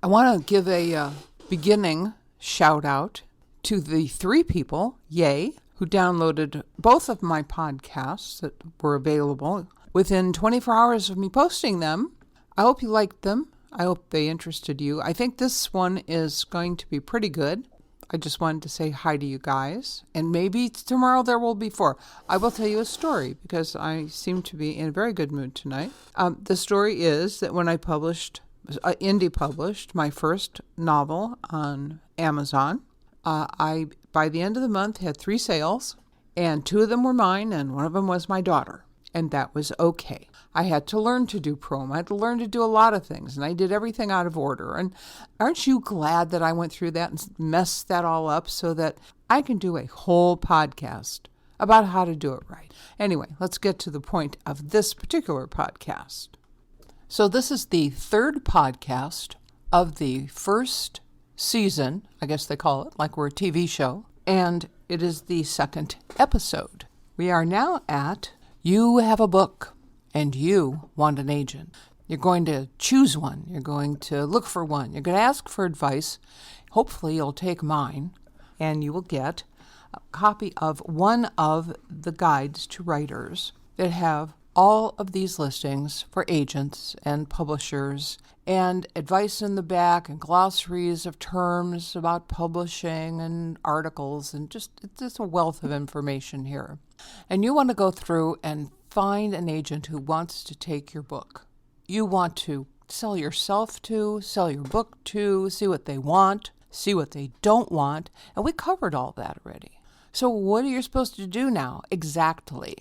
I want to give a beginning shout out to the 3 people, who downloaded both of my podcasts that were available within 24 hours of me posting them. I hope you liked them. I hope they interested you. I think this one is going to be pretty good. I just wanted to say hi to you guys, and maybe tomorrow there will be 4. I will tell you a story because I seem to be in a very good mood tonight. The story is that when I indie published my first novel on Amazon, I, by the end of the month, had 3 sales, and 2 of them were mine, and 1 of them was my daughter, and that was okay. I had to learn to do promo. I had to learn to do a lot of things, and I did everything out of order. And aren't you glad that I went through that and messed that all up so that I can do a whole podcast about how to do it right? Anyway, let's get to the point of this particular podcast. So this is the 3rd podcast of the first season, I guess they call it, like we're a TV show, and it is the 2nd episode. We are now at You Have a Book, and you want an agent. You're going to choose one. You're going to look for one. You're going to ask for advice. Hopefully you'll take mine, and you will get a copy of one of the guides to writers that have all of these listings for agents and publishers and advice in the back and glossaries of terms about publishing and articles and just it's a wealth of information here. And you want to go through and find an agent who wants to take your book. You want to sell yourself to, sell your book to, see what they want, see what they don't want, and we covered all that already. So what are you supposed to do now exactly?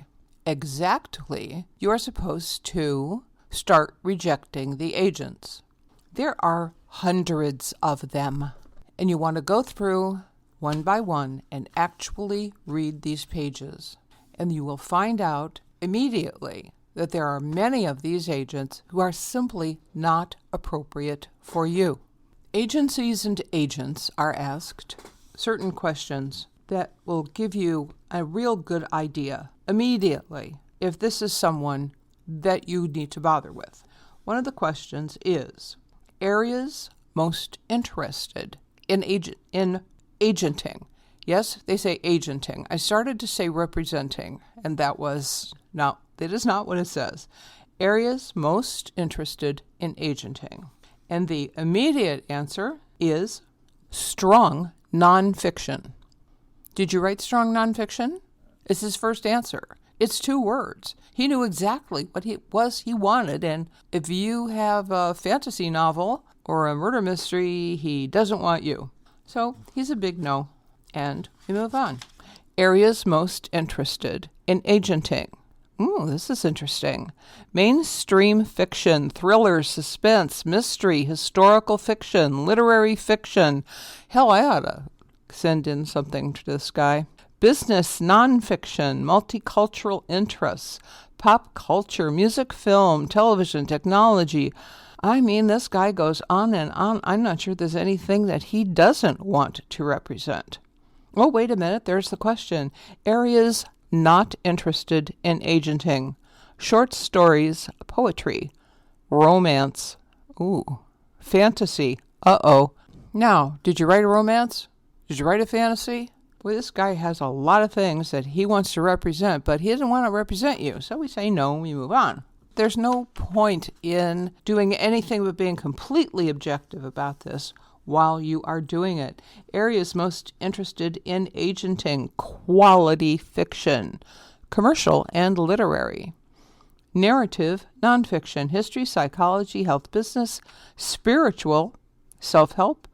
You are supposed to start rejecting the agents. There are hundreds of them, and you want to go through one by one and actually read these pages, and you will find out immediately that there are many of these agents who are simply not appropriate for you. Agencies and agents are asked certain questions that will give you a real good idea immediately if this is someone that you need to bother with. One of the questions is areas most interested in agenting. Yes, they say agenting. I started to say representing, and that is not what it says. Areas most interested in agenting. And the immediate answer is strong nonfiction. Did you write strong nonfiction? It's his first answer. It's 2 words. He knew exactly what he wanted, and if you have a fantasy novel or a murder mystery, he doesn't want you. So he's a big no, and we move on. Areas most interested in agenting. Ooh, this is interesting. Mainstream fiction, thrillers, suspense, mystery, historical fiction, literary fiction. Hell, I ought to send in something to this guy. Business, nonfiction, multicultural interests, pop culture, music, film, television, technology. I mean, this guy goes on and on. I'm not sure there's anything that he doesn't want to represent. Oh, wait a minute. There's the question. Areas not interested in agenting. Short stories, poetry, romance. Ooh, fantasy. Uh-oh. Now, did you write a romance? Did you write a fantasy? Boy, this guy has a lot of things that he wants to represent, but he doesn't want to represent you. So we say no, we move on. There's no point in doing anything but being completely objective about this while you are doing it. Areas most interested in agenting: quality fiction, commercial and literary, narrative, nonfiction, history, psychology, health, business, spiritual, self-help,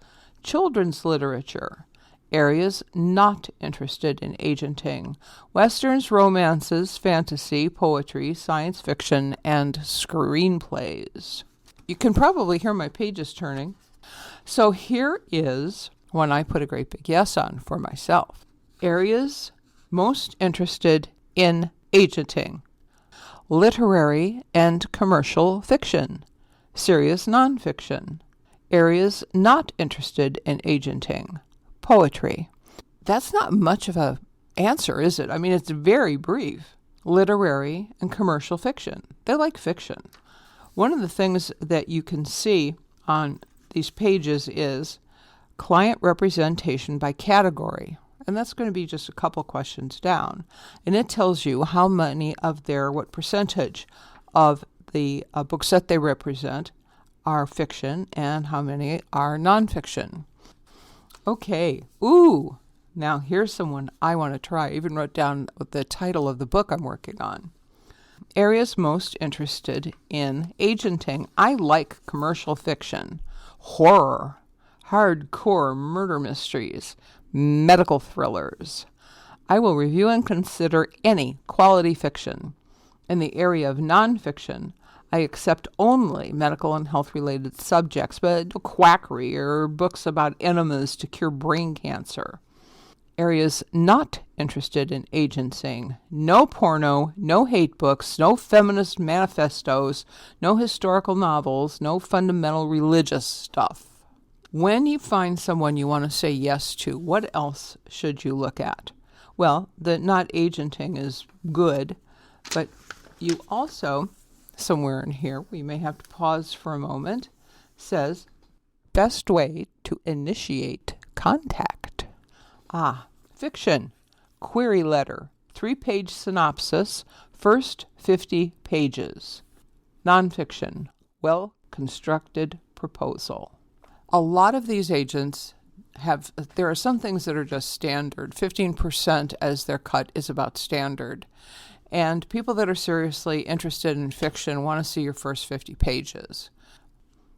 children's literature. Areas not interested in agenting: westerns, romances, fantasy, poetry, science fiction, and screenplays. You can probably hear my pages turning. So here is one I put a great big yes on for myself. Areas most interested in agenting: literary and commercial fiction, serious nonfiction. Areas not interested in agenting: poetry. That's not much of a answer, is it? I mean, it's very brief. Literary and commercial fiction. They like fiction. One of the things that you can see on these pages is client representation by category. And that's going to be just a couple questions down. And it tells you how many of what percentage of the books that they represent are fiction and how many are nonfiction. Okay. Ooh. Now here's someone I want to try. I even wrote down the title of the book I'm working on. Areas most interested in agenting. I like commercial fiction, horror, hardcore murder mysteries, medical thrillers. I will review and consider any quality fiction. In the area of nonfiction, I accept only medical and health-related subjects, but no quackery or books about enemas to cure brain cancer. Areas not interested in agenting. No porno, no hate books, no feminist manifestos, no historical novels, no fundamental religious stuff. When you find someone you want to say yes to, what else should you look at? Well, the not agenting is good, but you also, somewhere in here, we may have to pause for a moment, says, best way to initiate contact. Fiction, query letter, 3-page synopsis, first 50 pages. Nonfiction, well-constructed proposal. A lot of these agents there are some things that are just standard. 15% as their cut is about standard. And people that are seriously interested in fiction want to see your first 50 pages.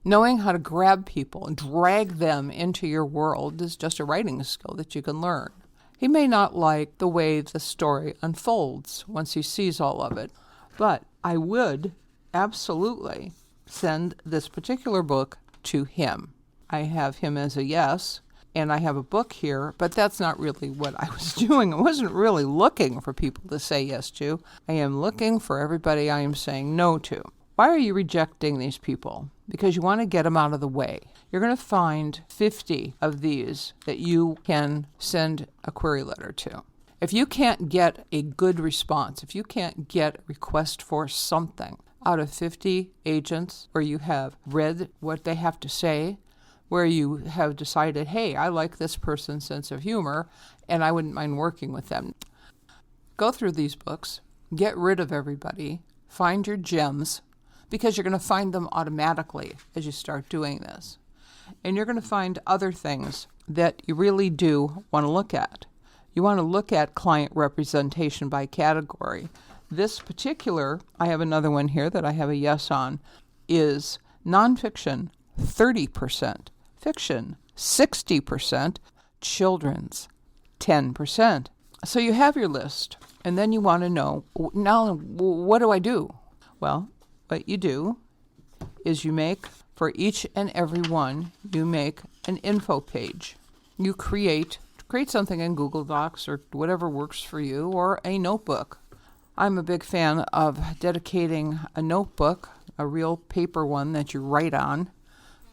Knowing how to grab people and drag them into your world is just a writing skill that you can learn. He may not like the way the story unfolds once he sees all of it, but I would absolutely send this particular book to him. I have him as a yes, and I have a book here, but that's not really what I was doing. I wasn't really looking for people to say yes to. I am looking for everybody I am saying no to. Why are you rejecting these people? Because you want to get them out of the way. You're going to find 50 of these that you can send a query letter to. If you can't get a good response, if you can't get a request for something out of 50 agents where you have read what they have to say, where you have decided, hey, I like this person's sense of humor, and I wouldn't mind working with them. Go through these books, get rid of everybody, find your gems, because you're going to find them automatically as you start doing this. And you're going to find other things that you really do want to look at. You want to look at client representation by category. This particular, I have another one here that I have a yes on, is nonfiction, 30%, fiction, 60%, children's, 10%. So you have your list, and then you want to know, now, what do I do? Well, what you do is you make, for each and every one, you make an info page. You create something in Google Docs or whatever works for you, or a notebook. I'm a big fan of dedicating a notebook, a real paper one that you write on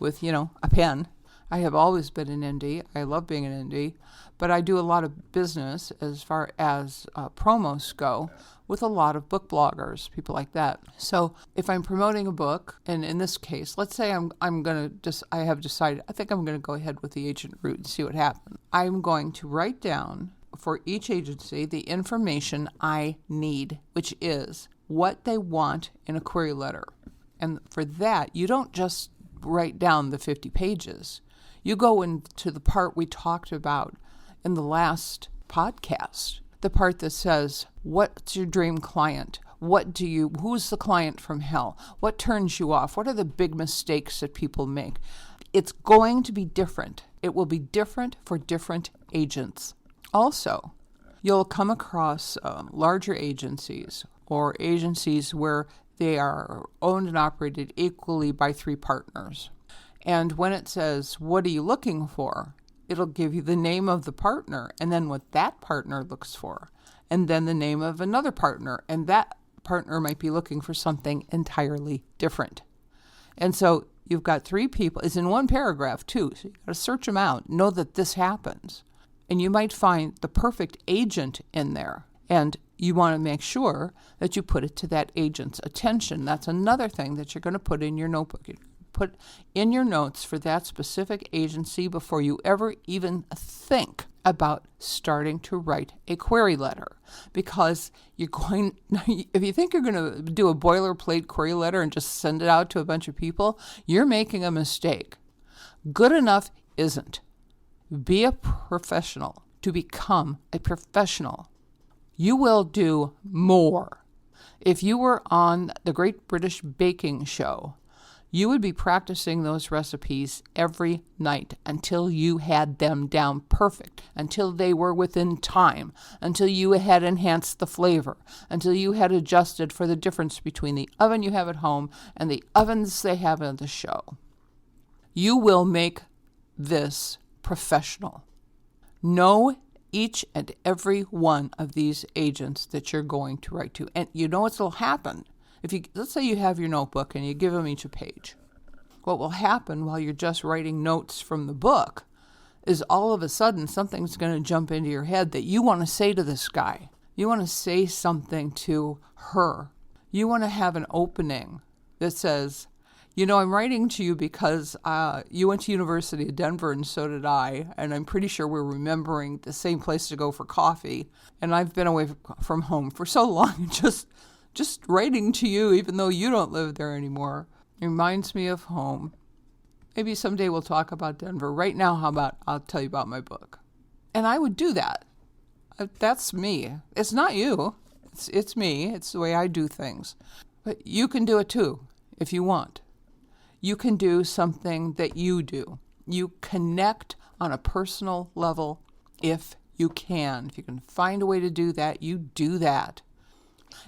with, a pen. I have always been an indie. I love being an indie, but I do a lot of business as far as promos go with a lot of book bloggers, people like that. So if I'm promoting a book, and in this case, let's say I have decided, I think I'm going to go ahead with the agent route and see what happens. I'm going to write down for each agency the information I need, which is what they want in a query letter. And for that, you don't just write down the 50 pages. You go into the part we talked about in the last podcast, the part that says, what's your dream client? Who's the client from hell? What turns you off? What are the big mistakes that people make? It's going to be different. It will be different for different agents. Also, you'll come across larger agencies or agencies where they are owned and operated equally by 3 partners. And when it says, what are you looking for? It'll give you the name of the partner and then what that partner looks for. And then the name of another partner. And that partner might be looking for something entirely different. And so you've got 3 people. It's in one paragraph too. So you've got to search them out. Know that this happens. And you might find the perfect agent in there. And you want to make sure that you put it to that agent's attention. That's another thing that you're going to put in your notebook. put in your notes for that specific agency before you ever even think about starting to write a query letter. Because if you think you're going to do a boilerplate query letter and just send it out to a bunch of people, you're making a mistake. Good enough isn't. Be a professional. To become a professional, you will do more. If you were on the Great British Baking Show, you would be practicing those recipes every night until you had them down perfect, until they were within time, until you had enhanced the flavor, until you had adjusted for the difference between the oven you have at home and the ovens they have at the show. You will make this professional. Know each and every one of these agents that you're going to write to. And you know what'll happen? Let's say you have your notebook and you give them each a page. What will happen while you're just writing notes from the book is all of a sudden something's going to jump into your head that you want to say to this guy. You want to say something to her. You want to have an opening that says, I'm writing to you because you went to University of Denver and so did I, and I'm pretty sure we're remembering the same place to go for coffee, and I've been away from home for so long, just writing to you even though you don't live there anymore. It reminds me of home. Maybe someday we'll talk about Denver. Right now, how about I'll tell you about my book. And I would do that. That's me. It's not you. It's me. It's the way I do things. But you can do it too if you want. You can do something that you do. You connect on a personal level if you can. If you can find a way to do that, you do that.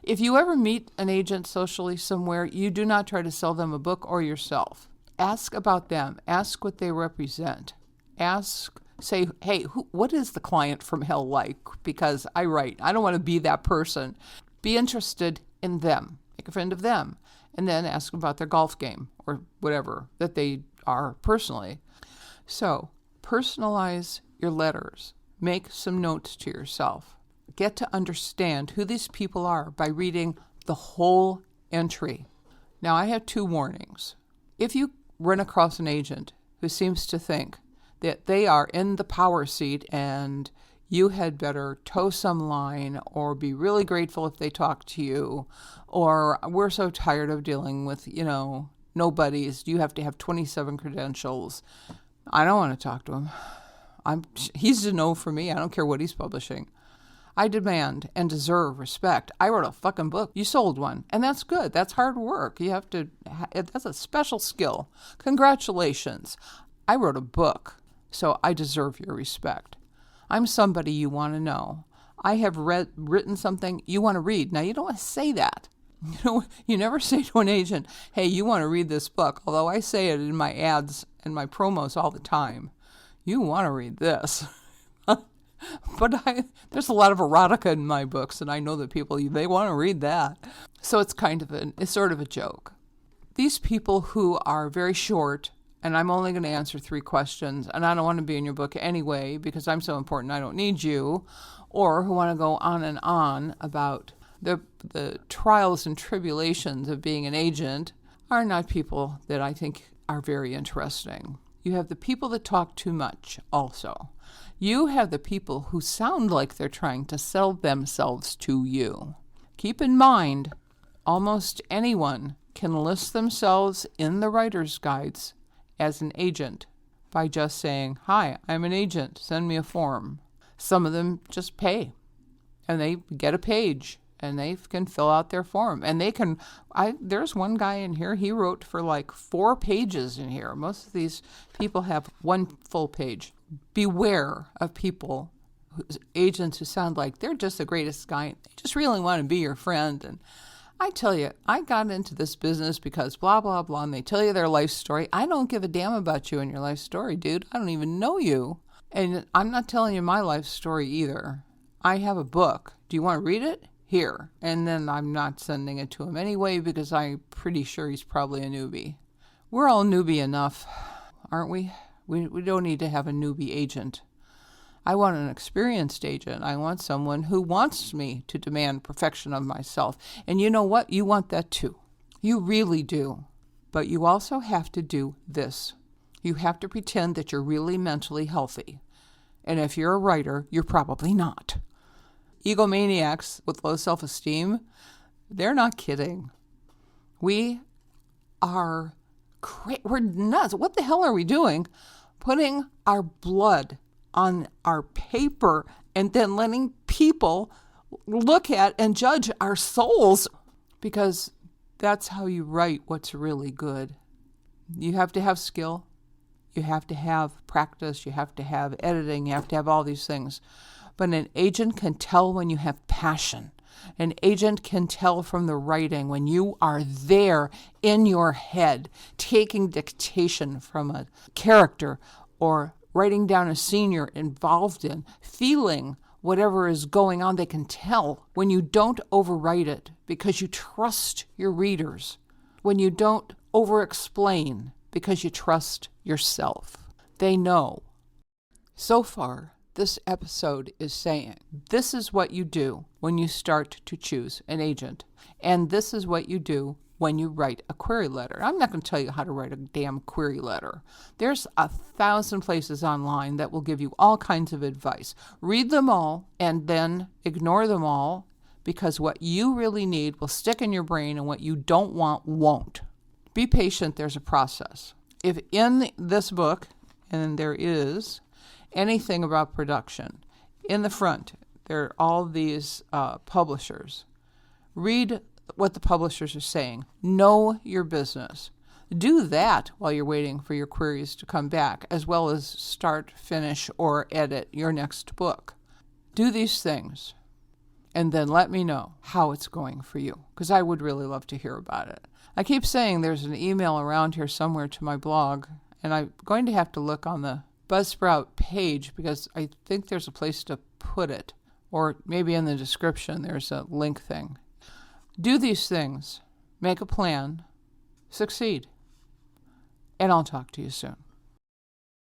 If you ever meet an agent socially somewhere, you do not try to sell them a book or yourself. Ask about them. Ask what they represent. Say, hey, what is the client from hell like? Because I write. I don't want to be that person. Be interested in them. Make a friend of them. And then ask about their golf game or whatever that they are personally. So personalize your letters. Make some notes to yourself. Get to understand who these people are by reading the whole entry. Now, I have 2 warnings. If you run across an agent who seems to think that they are in the power seat and you had better toe some line or be really grateful if they talk to you, or we're so tired of dealing with, nobodies, you have to have 27 credentials. I don't want to talk to him. He's a no for me. I don't care what he's publishing. I demand and deserve respect. I wrote a fucking book. You sold one. And that's good. That's hard work. That's a special skill. Congratulations. I wrote a book, so I deserve your respect. I'm somebody you want to know. I have written something you want to read. Now, you don't want to say that. You never say to an agent, hey, you want to read this book, although I say it in my ads and my promos all the time. You want to read this. But there's a lot of erotica in my books, and I know that people, they want to read that. So it's sort of a joke. These people who are very short, and I'm only going to answer 3 questions, and I don't want to be in your book anyway because I'm so important I don't need you, or who want to go on and on about the trials and tribulations of being an agent, are not people that I think are very interesting. You have the people that talk too much also. You have the people who sound like they're trying to sell themselves to you. Keep in mind, almost anyone can list themselves in the writer's guides as an agent by just saying, hi, I'm an agent, send me a form. Some of them just pay, and they get a page, and they can fill out their form. And there's one guy in here, he wrote for like 4 pages in here. Most of these people have 1 full page. Beware of people, agents who sound like they're just the greatest guy. They just really want to be your friend. And I tell you, I got into this business because blah, blah, blah, and they tell you their life story. I don't give a damn about you and your life story, dude. I don't even know you. And I'm not telling you my life story either. I have a book. Do you want to read it? Here. And then I'm not sending it to him anyway because I'm pretty sure he's probably a newbie. We're all newbie enough, aren't we? We don't need to have a newbie agent. I want an experienced agent. I want someone who wants me to demand perfection of myself. And you know what? You want that too. You really do. But you also have to do this. You have to pretend that you're really mentally healthy. And if you're a writer, you're probably not. Egomaniacs with low self-esteem, they're not kidding. We are we're nuts. What the hell are we doing? Putting our blood on our paper and then letting people look at and judge our souls, because that's how you write what's really good. You have to have skill. You have to have practice. You have to have editing. You have to have all these things. But an agent can tell when you have passion. An agent can tell from the writing when you are there in your head, taking dictation from a character or writing down a scene you're involved in, feeling whatever is going on. They can tell when you don't overwrite it because you trust your readers, when you don't over-explain because you trust yourself. They know. So far, this episode is saying, this is what you do when you start to choose an agent, and this is what you do when you write a query letter. I'm not going to tell you how to write a damn query letter. There's 1,000 places online that will give you all kinds of advice. Read them all and then ignore them all, because what you really need will stick in your brain and what you don't want won't. Be patient. There's a process. If in this book, and there is, anything about production, in the front, there are all these publishers. Read what the publishers are saying. Know your business. Do that while you're waiting for your queries to come back, as well as start, finish, or edit your next book. Do these things, and then let me know how it's going for you, because I would really love to hear about it. I keep saying there's an email around here somewhere to my blog, and I'm going to have to look on the Buzzsprout page because I think there's a place to put it, or maybe in the description there's a link thing. Do these things, make a plan, succeed, and I'll talk to you soon.